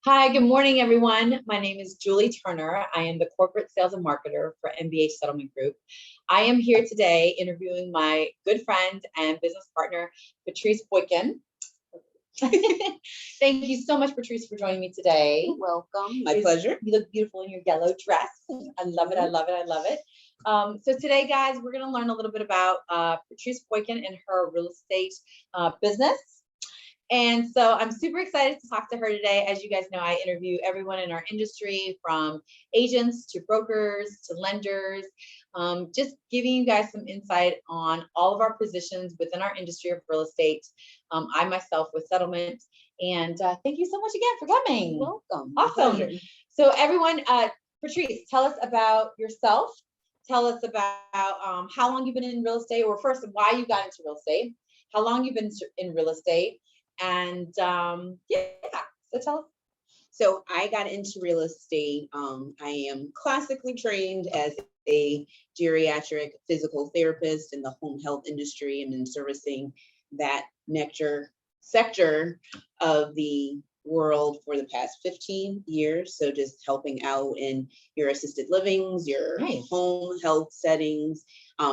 Hi, good morning, everyone. My name is Julie Turner. I am the corporate sales and marketer for MBH Settlement Group. I am here today interviewing my good friend and business partner, Patrice.boykin. Thank you so much, Patrice, for joining me today. You're welcome. My pleasure. You look beautiful in your yellow dress. I love it. I love it. I love it. So today, guys, we're going to learn a little bit about Patrice.boykin and her real estate business. And so I'm super excited to talk to her today. As you guys know, I interview everyone in our industry, from agents to brokers to lenders, just giving you guys some insight on all of our positions within our industry of real estate. I myself with settlement. And thank you so much again for coming. You're welcome. Awesome. So everyone, Patrice, tell us about yourself. Tell us about how long you've been in real estate, or first, why you got into real estate, how long you've been in real estate. And so tell us. So I got into real estate. I am classically trained as a geriatric physical therapist in the home health industry, and been servicing that sector of the world for the past 15 years. So just helping out in your assisted livings, your home health settings,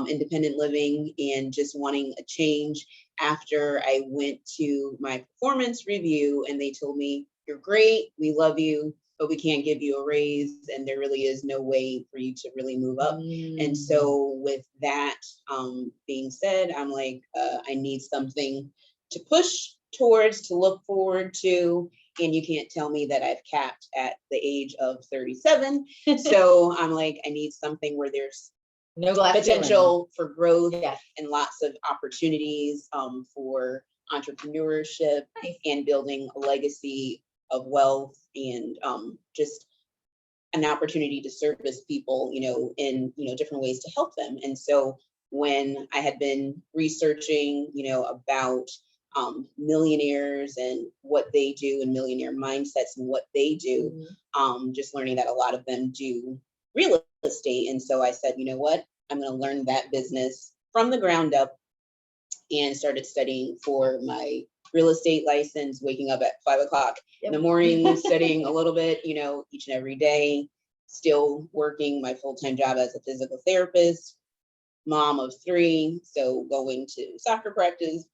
independent living, and just wanting a change. After I went to my performance review and they told me, "You're great, we love you, but we can't give you a raise, and there really is no way for you to really move up." And so with that being said, I'm like, I need something to push towards, to look forward to. And you can't tell me that I've capped at the age of 37. So I'm like, I need something where there's no potential for growth and lots of opportunities for entrepreneurship and building a legacy of wealth, and just an opportunity to service people, in, different ways to help them. And so when I had been researching, about millionaires and what they do, and millionaire mindsets and what they do, just learning that a lot of them do real estate. And so I said, you know what, I'm going to learn that business from the ground up, and started studying for my real estate license, waking up at 5 o'clock in the morning, studying a little bit, each and every day, still working my full-time job as a physical therapist, mom of 3. So going to soccer practice,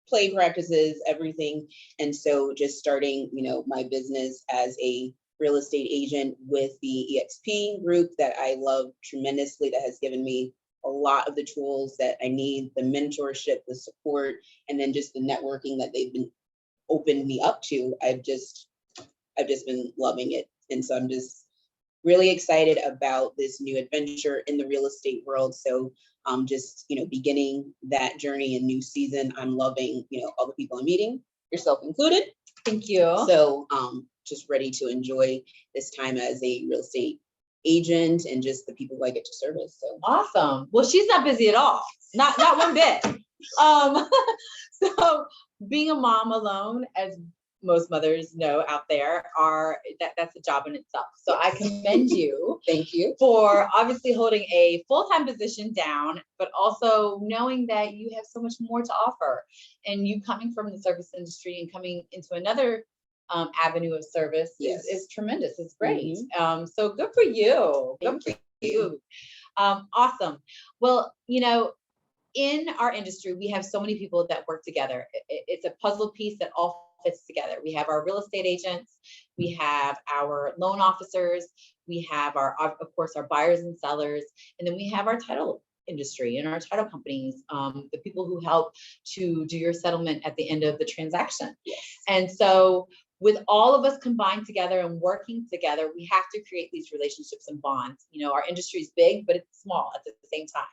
play practices, everything. And so just starting, my business as a real estate agent with the EXP group that I love tremendously, that has given me a lot of the tools that I need, the mentorship, the support, and then just the networking that they've been opened me up to. I've just been loving it. And so I'm just really excited about this new adventure in the real estate world. So just, beginning that journey in new season. I'm loving, all the people I'm meeting, yourself included. Thank you. So just ready to enjoy this time as a real estate agent and just the people who I get to service. So awesome. Well, she's not busy at all. Not one bit. So being a mom alone, as most mothers know out there, that's a job in itself. So I commend you. Thank you. For obviously holding a full-time position down, but also knowing that you have so much more to offer, and you coming from the service industry and coming into another avenue of service is tremendous. It's great. So good for you. Good for you. Awesome. Well, in our industry, we have so many people that work together. It's a puzzle piece that all fits together. We have our real estate agents, we have our loan officers, we have of course, our buyers and sellers, and then we have our title industry and our title companies, the people who help to do your settlement at the end of the transaction. And so with all of us combined together and working together, we have to create these relationships and bonds. Our industry is big, but it's small at the same time.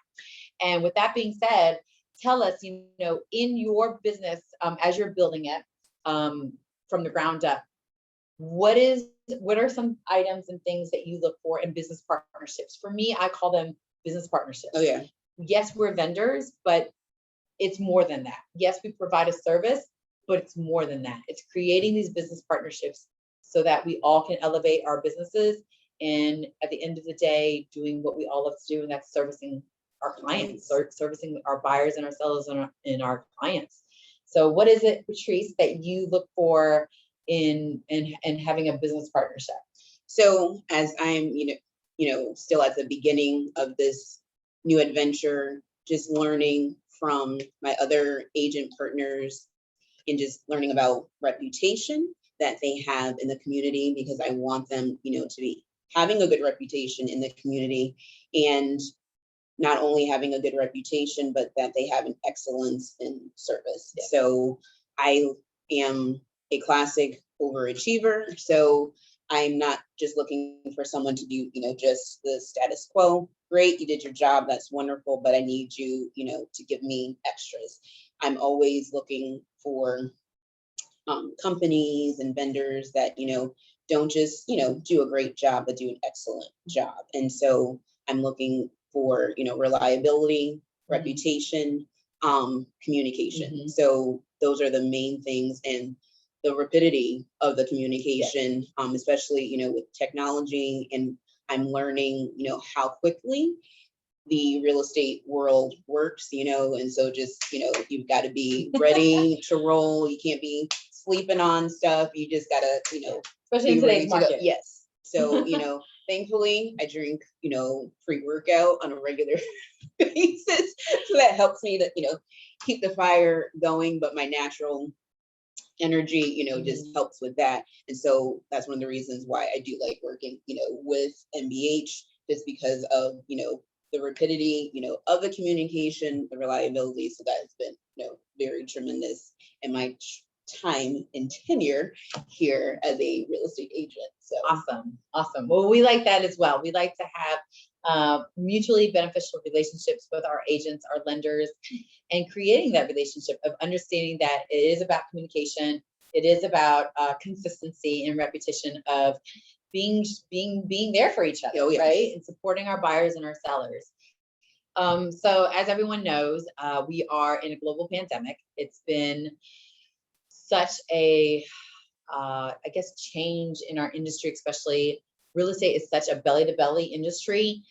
And with that being said, tell us, in your business, as you're building it from the ground up, what are some items and things that you look for in business partnerships? For me, I call them business partnerships. Oh yeah. Yes, we're vendors, but it's more than that. Yes, we provide a service, but it's more than that. It's creating these business partnerships so that we all can elevate our businesses, and at the end of the day, doing what we all love to do, and that's servicing our clients, or servicing our buyers and our sellers and our clients. So what is it, Patrice, that you look for in having a business partnership? So as I'm, still at the beginning of this new adventure, just learning from my other agent partners and just learning about reputation that they have in the community, because I want them, to be having a good reputation in the community, and not only having a good reputation, but that they have an excellence in service. Yeah. So I am a classic overachiever. So I'm not just looking for someone to do, just the status quo. Great, you did your job, that's wonderful, but I need you, to give me extras. I'm always looking for companies and vendors that, don't just, do a great job, but do an excellent job. And so I'm looking for, reliability, reputation, communication. So those are the main things, and the rapidity of the communication, especially, with technology. And I'm learning, how quickly the real estate world works, and so just, you've got to be ready to roll. You can't be sleeping on stuff. You just gotta, Especially in be ready today's to go. market. Yes. So, thankfully I drink, pre-workout on a regular basis. So that helps me to, keep the fire going, but my natural energy, just helps with that. And so that's one of the reasons why I do like working, with MBH, just because of, the rapidity, of the communication, the reliability. So that has been, very tremendous in my time and tenure here as a real estate agent. So Awesome. Well, we like that as well. We like to have mutually beneficial relationships with our agents, our lenders, and creating that relationship of understanding that it is about communication. It is about consistency and repetition of being there for each other, right? And supporting our buyers and our sellers. So as everyone knows, we are in a global pandemic. It's been such a I guess change in our industry, especially real estate is such a belly to belly industry.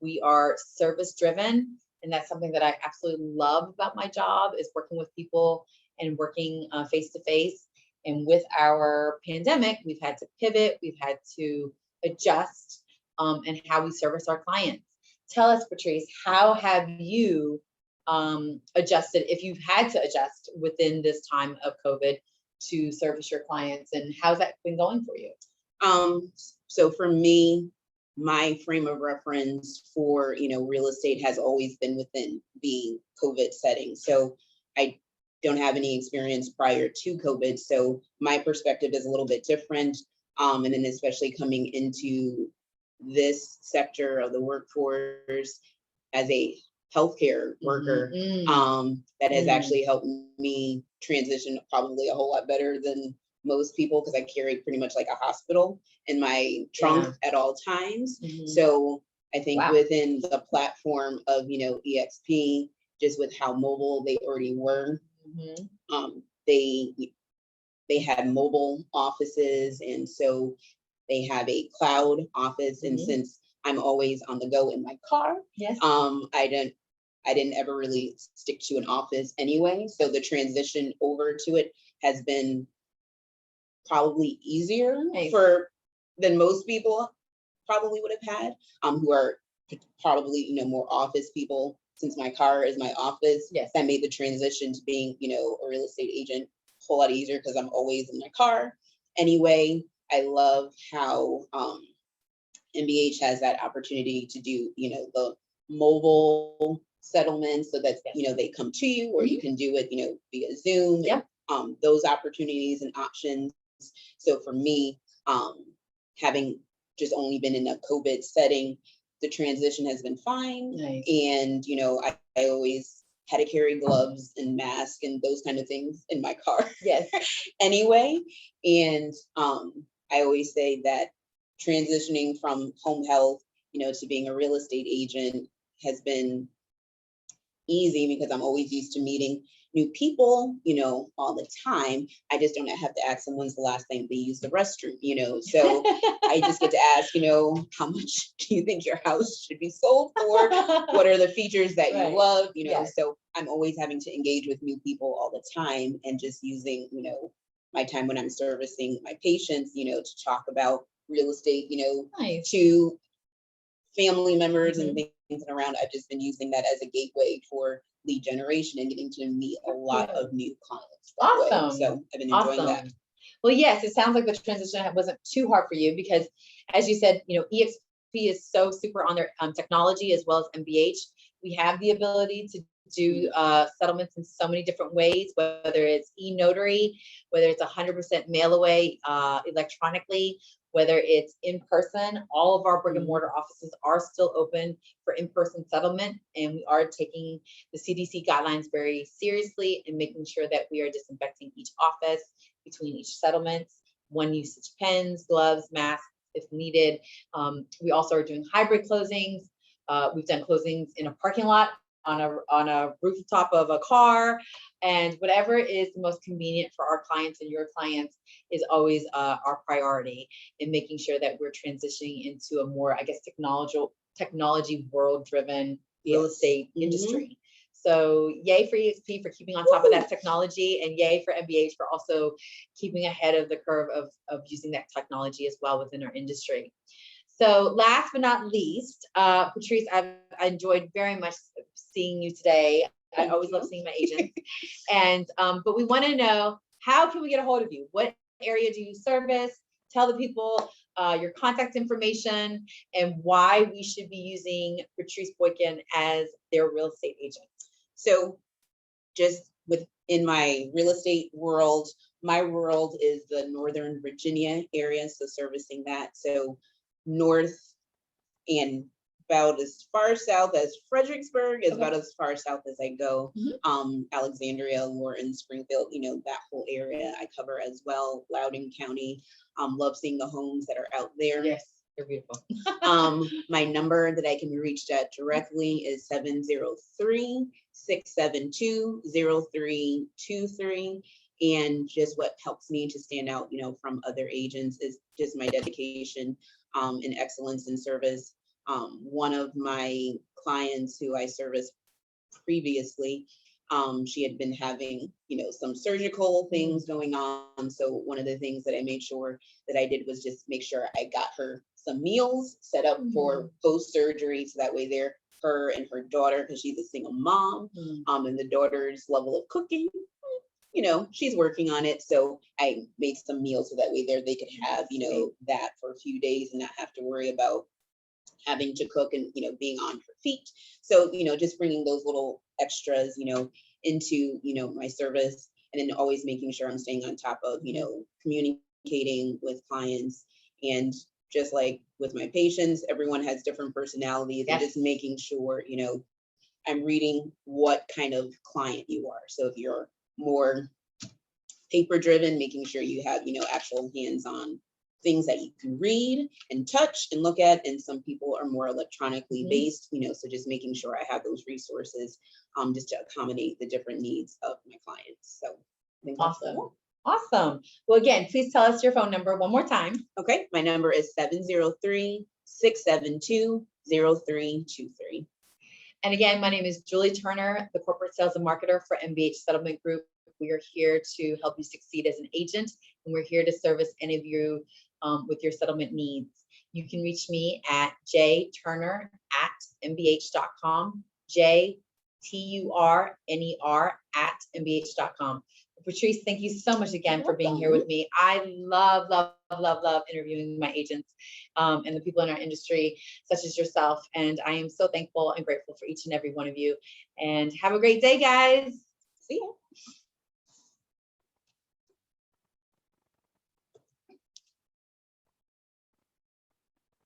We are service driven, and that's something that I absolutely love about my job, is working with people and working face to face. And with our pandemic, we've had to pivot, we've had to adjust and how we service our clients. Tell us, Patrice, how have you adjusted, if you've had to adjust within this time of COVID, to service your clients, and how's that been going for you? So for me, my frame of reference for, real estate has always been within the COVID setting. So I don't have any experience prior to COVID. So my perspective is a little bit different. And then especially coming into this sector of the workforce as a healthcare worker, that has actually helped me transition probably a whole lot better than most people, because I carry pretty much like a hospital in my trunk at all times. So I think within the platform of, EXP, just with how mobile they already were, they had mobile offices, and so they have a cloud office. And since I'm always on the go in my car, I didn't ever really stick to an office anyway. So the transition over to it has been probably easier than most people probably would have had, who are probably, more office people. Since my car is my office, that made the transition to being, a real estate agent a whole lot easier, because I'm always in my car anyway. I love how MBH has that opportunity to do, the mobile settlements, so that, they come to you, or you can do it, via Zoom, those opportunities and options. So for me, having just only been in a COVID setting, the transition has been fine. And, I always had to carry gloves and mask and those kind of things in my car. Anyway. And I always say that transitioning from home health, to being a real estate agent has been easy, because I'm always used to meeting new people, all the time. I just don't have to ask them when's the last time they used the restroom, so I just get to ask, how much do you think your house should be sold for? What are the features that you love? So I'm always having to engage with new people all the time, and just using, my time when I'm servicing my patients, to talk about real estate, Nice. to family members and things around. I've just been using that as a gateway for lead generation and getting to meet a lot of new clients. Awesome. So I've been enjoying that. Well, yes, it sounds like the transition wasn't too hard for you because, as you said, EXP is so super on their technology as well as MBH. We have the ability to do settlements in so many different ways, whether it's e-notary, whether it's 100% mail away electronically, whether it's in person. All of our brick and mortar offices are still open for in-person settlement, and we are taking the CDC guidelines very seriously and making sure that we are disinfecting each office between each settlement, one usage pens, gloves, masks if needed. We also are doing hybrid closings. We've done closings in a parking lot, on a rooftop of a car, and whatever is the most convenient for our clients and your clients is always our priority in making sure that we're transitioning into a more, I guess, technology world driven real estate industry. So yay for EXP for keeping on top of that technology, and yay for MBH for also keeping ahead of the curve of using that technology as well within our industry. So last but not least, Patrice, I enjoyed very much seeing you today. I always love seeing my agents. And but we want to know, how can we get a hold of you? What area do you service? Tell the people your contact information and why we should be using Patrice.boykin as their real estate agent. So just within my real estate world, my world is the Northern Virginia area, so servicing that. So north and about as far south as Fredericksburg, is about as far south as I go. Alexandria, Lawrence, Springfield, that whole area I cover as well. Loudoun County. Love seeing the homes that are out there. Yes, they're beautiful. My number that I can be reached at directly is 703-672-0323. And just what helps me to stand out, from other agents is just my dedication and excellence in service. One of my clients who I serviced previously, she had been having, some surgical things going on. So one of the things that I made sure that I did was just make sure I got her some meals set up for post-surgery. So that way her and her daughter, because she's a single mom, and the daughter's level of cooking, she's working on it. So I made some meals so that way they could have, that for a few days and not have to worry about having to cook and, being on her feet. So, just bringing those little extras, into, my service, and then always making sure I'm staying on top of, communicating with clients. And just like with my patients, everyone has different personalities, and just making sure, I'm reading what kind of client you are. So if you're more paper driven, making sure you have, actual hands-on things that you can read and touch and look at. And some people are more electronically based, so just making sure I have those resources just to accommodate the different needs of my clients. So I think awesome. Awesome. Well, again, please tell us your phone number one more time. Okay. My number is 703-672-0323. And again, my name is Julie Turner, the corporate sales and marketer for MBH Settlement Group. We are here to help you succeed as an agent, and we're here to service any of you with your settlement needs. You can reach me at jturner@mbh.com, jturner@mbh.com. Patrice, thank you so much again for being here with me. I love, love, love, love interviewing my agents and the people in our industry, such as yourself. And I am so thankful and grateful for each and every one of you. And have a great day, guys. See you.